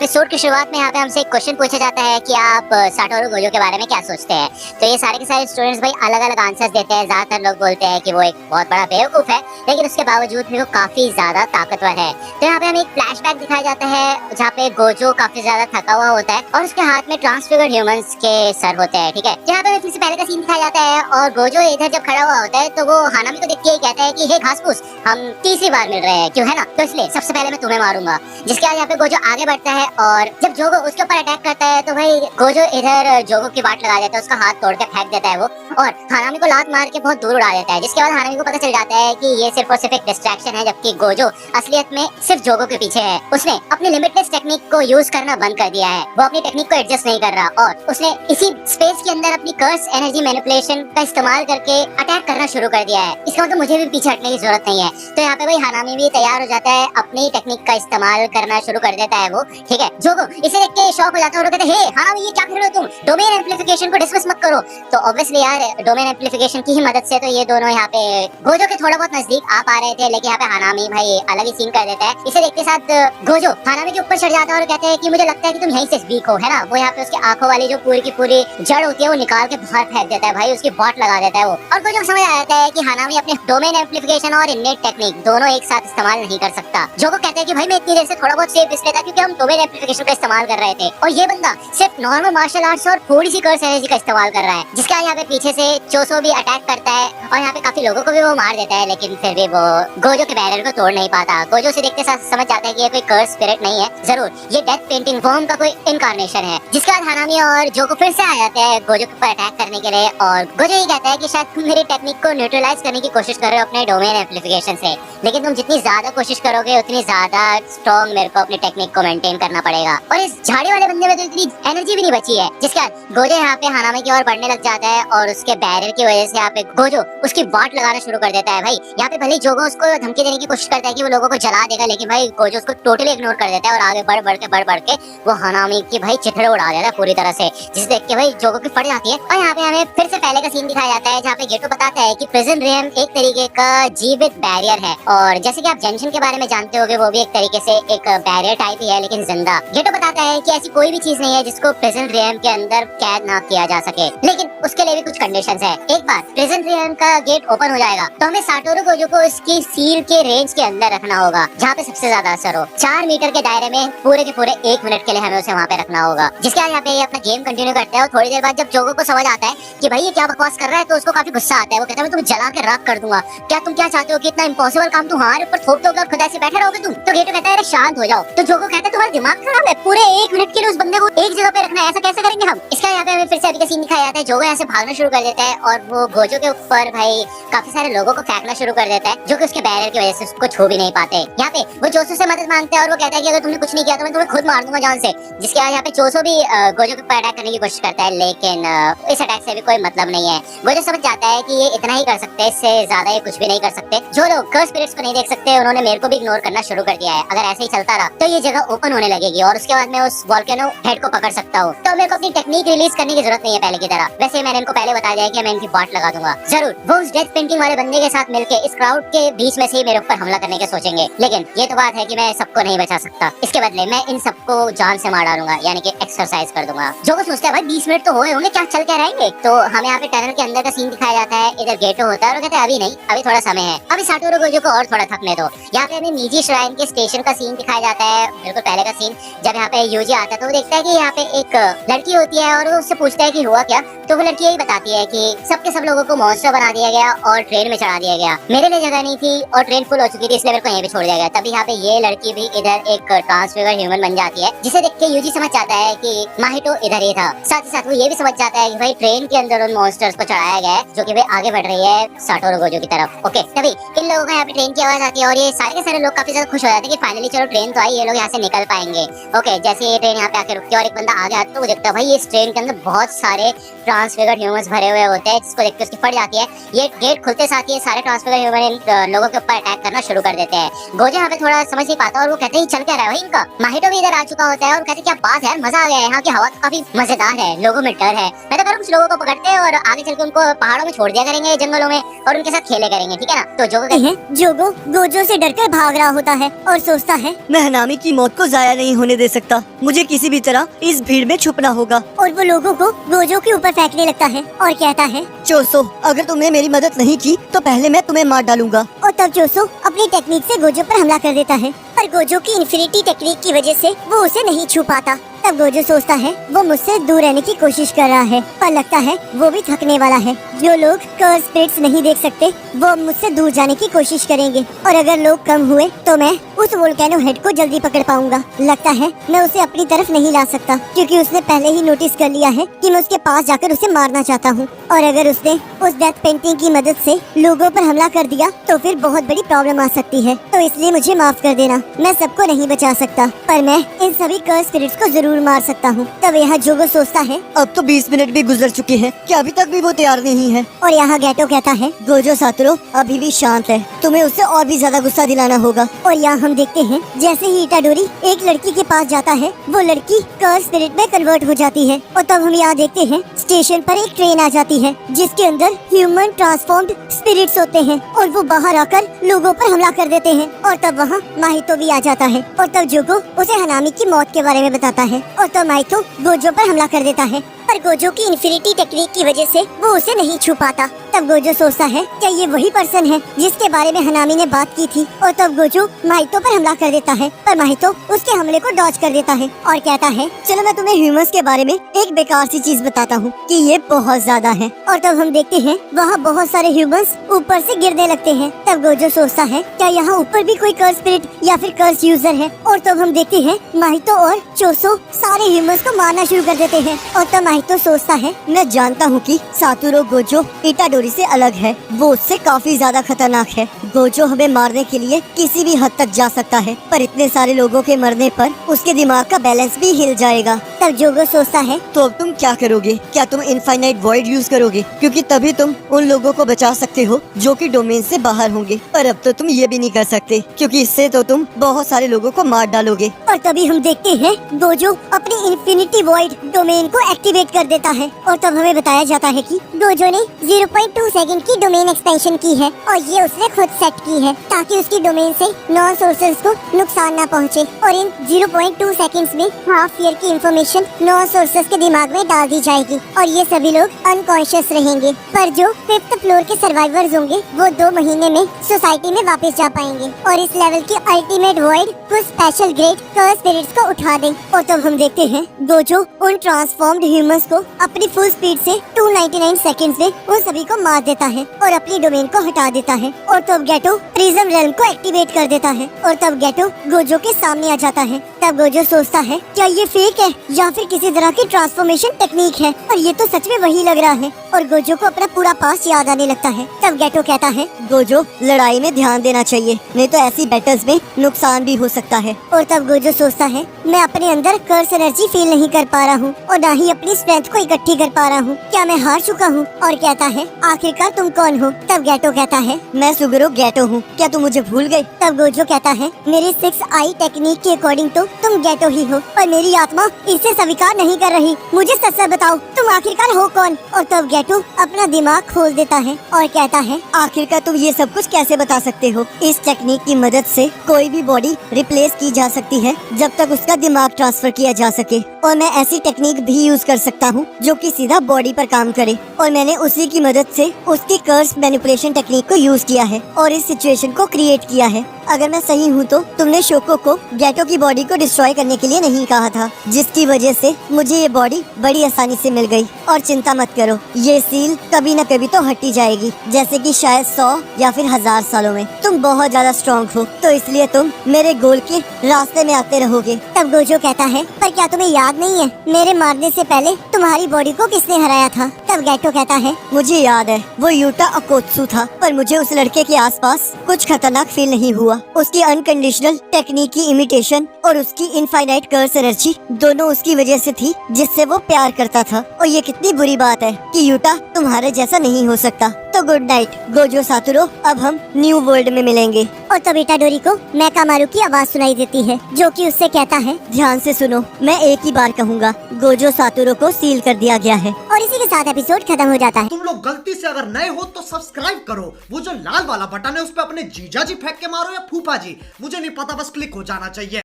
Episode की शुरुआत में यहाँ पे हमसे एक क्वेश्चन पूछा जाता है कि आप साटोरू गोजो के बारे में क्या सोचते हैं। तो ये सारे के सारे स्टूडेंट्स भाई अलग अलग आंसर्स देते हैं। ज्यादातर लोग बोलते हैं कि वो एक बहुत बड़ा बेवकूफ है, लेकिन उसके बावजूद भी वो काफी ज्यादा ताकतवर है। तो यहाँ पे हमें एक फ्लैशबैक दिखाया जाता है जहाँ पे गोजो काफी ज्यादा थका हुआ होता है और उसके हाथ में ट्रांसफिगर्ड ह्यूमंस के सर होते हैं। ठीक है, यहाँ पे फिर से पहले का सीन दिखाया जाता है और गोजो इधर जब खड़ा हुआ होता है तो वो हानामी को देख के कहता है कि हे घासपूस, हम तीसरी बार मिल रहे हैं क्यों, है ना, तो इसलिए सबसे पहले मैं तुम्हें मारूंगा। जिसके बाद यहाँ पे गोजो आगे बढ़ता है और जब जोगो उसके ऊपर अटैक करता है तो भाई गोजो इधर जोगो की बाट लगा देता है, उसका हाथ तोड़ के फेंक देता है वो और हानामी को लात मार के बहुत दूर उड़ा देता है। जिसके बाद हानामी को पता चल जाता है कि ये सिर्फ और सिर्फ एक डिस्ट्रैक्शन है, जबकि गोजो असलियत में सिर्फ जोगो के पीछे है। उसने अपनी लिमिटलेस टेक्निक को यूज करना बंद कर दिया है, वो अपनी टेक्निक को एडजस्ट नहीं कर रहा और उसने इसी स्पेस के अंदर अपनी कर्स एनर्जी मैनिपुलेशन का इस्तेमाल करके अटैक करना शुरू कर दिया है। इसका मतलब मुझे भी पीछे हटने की जरूरत नहीं है। तो यहाँ पे भाई हानामी भी तैयार हो जाता है, अपनी टेक्निक का इस्तेमाल करना शुरू कर देता है वो। ठीक है, जोगो इसे देख के शॉक हो जाता है और कहते हैं हे हानामी, ये क्या कर रहे हो तुम, डोमेन एम्प्लीफिकेशन को डिसमिस मत करो। तो ऑब्वियसली यार डोमेन एम्प्लीफिकेशन की ही मदद से तो ये दोनों यहाँ पे गोजो के थोड़ा बहुत नजदीक आ पा रहे थे, लेकिन यहाँ पे हानामी भाई अलग ही सीन कर देता है। इसे देखते साथ गोजो हानामी के ऊपर चढ़ जाता है और कहते हैं कि मुझे लगता है कि तुम यहीं से वीक हो, है ना। वो यहाँ पे उसकी आंखों वाली जो पूरी की पूरी जड़ होती है वो निकाल के बाहर फेंक देता है, भाई उसकी बॉट लगा देता है वो। और गोजो समझ आ जाता है कि हानामी अपने डोमेन एम्प्लीफिकेशन और इनेट टेक्निक दोनों एक साथ इस्तेमाल नहीं कर सकता। जोगो कहते हैं कि भाई मैं इतनी देर से थोड़ा बहुत सेफ इसलिए था क्योंकि हम डोमेन एम्प्लीफिकेशन का इस्तेमाल कर रहे थे और ये बंदा सिर्फ नॉर्मल मार्शल आर्ट्स और थोड़ी सी कर्स एनर्जी का इस्तेमाल कर रहा है। जिसका यहाँ पे पीछे से चोसो भी अटैक करता है और यहाँ पे काफी लोगों को भी वो मार देता है, लेकिन फिर भी वो गोजो के बैरियर को तोड़ नहीं पाता। गोजो से देखते साथ समझ जाता है कि ये कोई कर्स स्पिरिट नहीं है, जरूर ये डेथ पेंटिंग फॉर्म का कोई इनकारनेशन है। जिसके बाद हानामी और जोगो फिर से आ जाते हैं गोजो के ऊपर अटैक करने के लिए और गोजो ये कहता है कि शायद तुम मेरी टेक्निक को न्यूट्रलाइज करने की कोशिश कर रहे हो अपने डोमेन एम्प्लीफिकेशन से, लेकिन तुम जितनी ज्यादा कोशिश करोगे उतनी ज्यादा स्ट्रॉन्ग मेरे को अपनी टेक्निक को मेंटेन करना पड़ेगा। और इस झाड़ी वाले बंदे में तो इतनी एनर्जी भी नहीं बची है। जिसके बाद गोजो यहाँ पे हानामी की ओर बढ़ने लग जाता है और उसके बैरियर की वजह से यहाँ पे गोजो उसकी वाट लगाना शुरू कर देता है। भाई यहाँ पे भले जोगो उसको धमकी देने की कोशिश करता है कि वो लोगों को जला देगा, लेकिन भाई गोजो उसको टोटली इग्नोर कर देता है और आगे बढ़ के वो हानामी की भाई चिथड़े उड़ा देता है पूरी तरह से, जिसे देख के भाई जोगो की फट जाती है। और यहाँ पे हमें फिर से पहले का सीन दिखाया जाता है जहाँ पे गेटो बताता है कि प्रिजन रियम एक तरीके का जीवित बैरियर है और जैसे कि आप जंक्शन के बारे में जानते होगे वो भी एक तरीके से एक बैरियर टाइप ही है, लेकिन जिंदा। गेटो बताता है कि ऐसी कोई भी चीज नहीं है जिसको प्रिजन रियम के अंदर कैद ना किया जा सके, लेकिन उसके लिए भी कुछ कंडीशंस है। एक बार प्रिजन रियम का गेट ओपन हो जाएगा तो हमें साटोरू गोजो को इसकी सील के रेंज के अंदर रखना होगा जहाँ पे सबसे ज्यादा असर हो। 4 मीटर के दायरे में पूरे के पूरे 1 मिनट के लिए हमें उसे वहाँ पे रखना होगा। जिसके बाद यहाँ पे ये अपना गेम कंटिन्यू करते हैं और थोड़ी देर बाद जब जोगो को समझ आता है कि भाई ये क्या बकवास कर रहा है तो उसको काफी गुस्सा आता है। वो कहता है मैं तुम्हें जला के राख कर दूंगा, क्या तुम क्या चाहते हो कि इतना इम्पॉसिबल काम तुम हमारे ऊपर थोप दोगे और खुद ऐसे बैठे रहोगे तुम। तो गेटो कहता है अरे शांत हो जाओ। तो जोगो कहता है तुम्हारा दिमाग खराब है, पूरे 1 मिनट के लिए उस बंदे को एक जगह पे रखना है, ऐसा कैसे करेंगे हम। इसका यहाँ पे हमें फिर से अभी का सीन दिखाया जाता है। जोगो यहाँ से भागना शुरू कर देता है और वो गोजो के ऊपर भाई काफी सारे लोगों को फेंकना शुरू कर देता है जो कि उसके बैरियर की वजह से उसको छू भी नहीं पाते। यहाँ पे वो चोसो से मदद मांगता है और वो कहता है कि अगर तुमने कुछ नहीं किया तो मैं तुम्हें खुद मार दूंगा जान से। जिसके बाद यहाँ पे चोसो भी गोजो के ऊपर अटैक करने की कोशिश करता है, लेकिन इस अटैक से भी कोई मतलब नहीं है। गोजो समझ जाता है कि ये इतना ही कर सकते हैं, इससे ज्यादा ये कुछ भी नहीं कर सकते। जो लोग कर्स स्पिरिट्स को नहीं देख सकते उन्होंने मेरे को भी इग्नोर करना शुरू कर दिया है। अगर ऐसे ही चलता रहा तो ये जगह ओपन होने लगेगी और उसके बाद मैं उस वोल्केनो हेड को पकड़ सकता हूँ। तो मेरे को अपनी टेक्निक रिलीज करने की जरूरत नहीं है पहले की तरह। वैसे मैंने इनको पहले बता दिया कि मैं इनकी बॉट लगा दूंगा जरूर। वो उस डेथ पेंटिंग वाले बंदे के साथ मिलके इस क्राउड के बीच में से ही मेरे ऊपर हमला करने के सोचेंगे, लेकिन ये तो बात है कि मैं सबको नहीं बचा सकता। इसके बदले मैं इन सबको जान से मार डालूंगा, यानी कि एक्सरसाइज कर दूंगा। जो कुछ सोचता है भाई 20 मिनट तो हुए होंगे, क्या चल के रहेंगे। तो हमें यहाँ पे टनल के अंदर का सीन दिखाया जाता है। इधर गेटो होता है और कहते हैं अभी नहीं, अभी थोड़ा समय है, अभी साटोरू गोजो को और थोड़ा थकने दो। यहाँ पे हमें नीजी श्राइन के स्टेशन का सीन दिखाया जाता है, बिल्कुल पहले का सीन। जब यहाँ पे यूजी आता है तो वो देखता है कि यहाँ पे एक लड़की होती है और वो उससे पूछता है कि हुआ क्या। तो वो लड़की यही बताती है कि सबके सब लोगों को मॉन्स्टर बना दिया गया और ट्रेन में चढ़ा दिया गया। मेरे लिए जगह नहीं थी और ट्रेन फुल हो चुकी थी, इसलिए मेरे को यहीं पे छोड़ दिया गया। तभी यहाँ पे ये लड़की भी इधर एक ट्रांसफिगर ह्यूमन बन जाती है, जिसे देख के यूजी समझ जाता है कि माहितो इधर ही था। साथ ही साथ वो ये भी समझ जाता है कि भाई ट्रेन के अंदर उन मॉन्स्टर्स को चढ़ाया गया है जो कि भाई आगे बढ़ रही है साटोरू गोजो की तरफ। ओके, तभी इन लोगों का यहाँ पे ट्रेन की आवाज आती है और ये सारे के सारे लोग काफी ज्यादा खुश हो जाते हैं कि फाइनली चलो ट्रेन तो आई, ये लोग यहाँ से निकल पाएंगे। ओके, जैसे ये ट्रेन यहाँ पे आके रुकती है और एक बंदा आगे आता है तो वो देखता है भाई इस ट्रेन के अंदर बहुत सारे ट्रांसफिगर्ड ह्यूमंस भरे हुए होते हैं, जिसको देख के उसकी फट जाती है। ये गेट खुलते साथ ही सारे ट्रांसफिगर्ड ह्यूमन लोगों के ऊपर अटैक करना शुरू कर देते हैं। गोजो यहाँ पे थोड़ा समझ नहीं पाता और वो कहते हैं चल क्या रहा है भाई इनका। माहितो भी इधर आ चुका होता है और कहते क्या बात है, मजा आ गया है, यहाँ की हवा तो काफी मजेदार है, लोगों में डर है। मैं तो कह रहा हूं कुछ लोगों को पकड़ते हैं और आगे चल के उनको पहाड़ों में छोड़ दिया करेंगे, जंगलों में, और उनके साथ खेले करेंगे, ठीक है ना। तो जोगो जोगो गोजो से डरकर भाग रहा होता है और सोचता है मैं हनामी की मौत को जाया नहीं नहीं होने दे सकता। मुझे किसी भी तरह इस भीड़ में छुपना होगा। और वो लोगों को गोजो के ऊपर फेंकने लगता है और कहता है, चोसो, अगर तुमने मेरी मदद नहीं की तो पहले मैं तुम्हें मार डालूंगा। और तब जोसो अपनी टेक्निक से गोजो पर हमला कर देता है, पर गोजो की इन्फिनिटी टेक्निक की वजह से वो उसे नहीं छू पाता। तब गोजो सोचता है वो मुझसे दूर रहने की कोशिश कर रहा है, पर लगता है वो भी थकने वाला है। जो लोग कर्स स्पिरिट्स नहीं देख सकते वो मुझसे दूर जाने की कोशिश करेंगे, और अगर लोग कम हुए तो मैं उस वोल्केनो हेड को जल्दी पकड़ पाऊंगा। लगता है मैं उसे अपनी तरफ नहीं ला सकता, क्योंकि उसने पहले ही नोटिस कर लिया है कि मैं उसके पास जाकर उसे मारना चाहता हूँ, और अगर उसने उस डेथ पेंटिंग की मदद से लोगों पर हमला कर दिया तो फिर बहुत बड़ी प्रॉब्लम आ सकती है। तो इसलिए मुझे माफ कर देना, मैं सबको नहीं बचा सकता, पर मैं इन सभी कर्स स्पिरिट्स को जरूर मार सकता हूँ। तब यहाँ जोगो सोचता है, अब तो 20 मिनट भी गुजर चुके हैं, क्या अभी तक भी वो तैयार नहीं है? और यहाँ गेटो कहता है, गोजो सातोरो अभी भी शांत है, तुम्हें उससे और भी ज्यादा गुस्सा दिलाना होगा। और यहाँ हम देखते हैं जैसे ही इटाडोरी एक लड़की के पास जाता है वो लड़की कर्स स्पिरिट में कन्वर्ट हो जाती है। और तब हम यहाँ देखते हैं स्टेशन पर एक ट्रेन आ जाती है जिसके अंदर ह्यूमन ट्रांसफॉर्म्ड स्पिरिट्स होते हैं, और वो बाहर आकर लोगों पर हमला कर देते हैं। और तब वहाँ माहितो भी आ जाता है, और तब जोगो उसे हनामी की मौत के बारे में बताता है, और तब माहितो गोजो पर हमला कर देता है, पर गोजो की इन्फिनिटी टेक्निक की वजह से वो उसे नहीं छू पाता। तब गोजो सोचता है क्या ये वही पर्सन है जिसके बारे में हनामी ने बात की थी, और तब गोजो माहितो पर हमला कर देता है, पर माहितो उसके हमले को डॉज कर देता है और कहता है, चलो मैं तुम्हें ह्यूमंस के बारे में एक बेकार सी चीज बताता हूँ कि ये बहुत ज्यादा है। और तब हम देखते हैं वहाँ बहुत सारे ह्यूमंस ऊपर से गिरने लगते हैं। तब गोजो सोचता है क्या यहाँ ऊपर भी कोई कर्स स्पिरिट या फिर कर्स यूजर है, और तब हम देखते हैं माहितो और चोसो सारे ह्यूमंस को मारना शुरू कर देते हैं। और तब माहितो सोचता है, मैं जानता हूँ कि सातोरो गोजो इटाडोरी से अलग है, वो उससे काफी ज्यादा खतरनाक है। गोजो हमें मारने के लिए किसी भी हद तक जा सकता है, पर इतने सारे लोगों के मरने पर उसके दिमाग का बैलेंस भी हिल जाएगा। तब जोगो सोचता है, तो अब तुम क्या करोगे? क्या तुम इनफाइनाइट वॉइड यूज करोगे? क्योंकि तभी तुम उन लोगों को बचा सकते हो जो कि डोमेन से बाहर होंगे, पर अब तो तुम ये भी नहीं कर सकते, क्योंकि इससे तो तुम बहुत सारे लोगों को मार डालोगे। और तभी हम देखते हैं गोजो अपनी इन्फिनिटी वॉइड डोमेन को एक्टिवेट कर देता है, और तब हमें बताया जाता है कि गोजो ने 0.2 सेकंड की डोमेन एक्सपेंशन की है, और ये उसने खुद सेट की है ताकि उसकी डोमेन से नॉन सोर्सेज को नुकसान न पहुंचे। और इन 0.2 सेकंड्स में हाफ ईयर की इंफॉर्मेशन नॉन सोर्सेज के दिमाग में डाल दी जाएगी, और ये सभी लोग अनकॉन्शियस रहेंगे, पर जो 5th फ्लोर के सर्वाइवर्स होंगे वो 2 महीने में सोसाइटी में वापस जा पाएंगे, और इस लेवल की अल्टीमेट वॉइड कुछ स्पेशल ग्रेट कर्स स्पिरिट्स को उठा दें। और तब हम देखते हैं गोजो उन ट्रांसफॉर्म्ड ह्यूमंस को अपनी फुल स्पीड से 299 सेकंड्स में उन सभी को मार देता है और अपनी डोमेन को हटा देता है। और तब गेटो प्रिज्म रेल्म को एक्टिवेट कर देता है, और तब गेटो गोजो के सामने आ जाता है। तब गोजो सोचता है क्या ये फेक है या फिर किसी तरह की ट्रांसफॉर्मेशन टेक्निक है, और ये तो सच में वही लग रहा है, और गोजो को अपना पूरा पास्ट याद आने लगता है। तब गेटो कहता है, गोजो लड़ाई में ध्यान देना चाहिए, नहीं तो ऐसी बैटल्स में नुकसान भी हो सकता है। और तब गोजो सोचता है मैं अपने अंदर कर्स एनर्जी फील नहीं कर पा रहा हूँ, और न ही अपनी स्ट्रेंथ को इकट्ठी कर पा रहा हूँ, क्या मैं हार चुका हूँ? और कहता है, आखिरकार तुम कौन हो? तब गेटो कहता है, मैं सुगुरो गेटो हूँ, क्या तुम मुझे भूल गए? तब गोजो कहता है, मेरी 6 आई टेक्निक के अकॉर्डिंग तो तुम गेटो ही हो, पर मेरी आत्मा इसे स्वीकार नहीं कर रही, मुझे सच सच बताओ तुम आखिरकार हो कौन? और तब गेटो अपना दिमाग खोल देता है और कहता है, आखिरकार तुम ये सब कुछ कैसे बता सकते हो? इस टेक्निक की मदद से कोई भी बॉडी रिप्लेस की जा सकती है जब तक उसका दिमाग ट्रांसफर किया जा सके, और मैं ऐसी टेक्निक भी यूज कर सकता हूँ जो कि सीधा बॉडी पर काम करे, और मैंने उसी की मदद से उसकी कर्स मैनिपुलेशन टेक्निक को यूज किया है और इस सिचुएशन को क्रिएट किया है। अगर मैं सही हूँ तो तुमने शोको को गेटो की बॉडी को डिस्ट्रॉय करने के लिए नहीं कहा था, जिसकी वजह से मुझे ये बॉडी बड़ी आसानी से मिल गई। और चिंता मत करो, ये सील कभी न कभी तो हट ही जाएगी, जैसे कि शायद 100 या फिर 1000 सालों में। तुम बहुत ज्यादा स्ट्रॉन्ग हो, तो इसलिए तुम मेरे गोल के रास्ते में आते रहोगे। तब गोजो कहता है, पर क्या तुम्हें याद नहीं है मेरे मारने से पहले तुम्हारी बॉडी को किसने हराया था? तब गेटो कहता है, मुझे याद है, वो यूटा अकोत्सु था, पर मुझे उस लड़के के आसपास कुछ खतरनाक फील नहीं हुआ। उसकी अनकंडीशनल टेक्निक की इमिटेशन और उसकी इनफाइनाइट कर्स एनर्जी दोनों उसकी वजह से थी, जिससे वो प्यार करता था। और ये कितनी बुरी बात है कि यूटा तुम्हारे जैसा नहीं हो सकता। तो गुड नाइट गोजो सातोरो, अब हम न्यू वर्ल्ड में मिलेंगे। और तब इटाडोरी को मैकामारू की आवाज सुनाई देती है, जो कि उससे कहता है, ध्यान से सुनो, मैं एक ही बार कहूँगा, गोजो सातोरो को सील कर दिया गया है। और इसी के साथ एपिसोड खत्म हो जाता है। तुम लोग गलती से अगर नए हो तो सब्सक्राइब करो, वो जो लाल वाला बटन है उस पे अपने जीजा जी फेंक के मारो या फूफा जी, मुझे नहीं पता, बस क्लिक हो जाना चाहिए।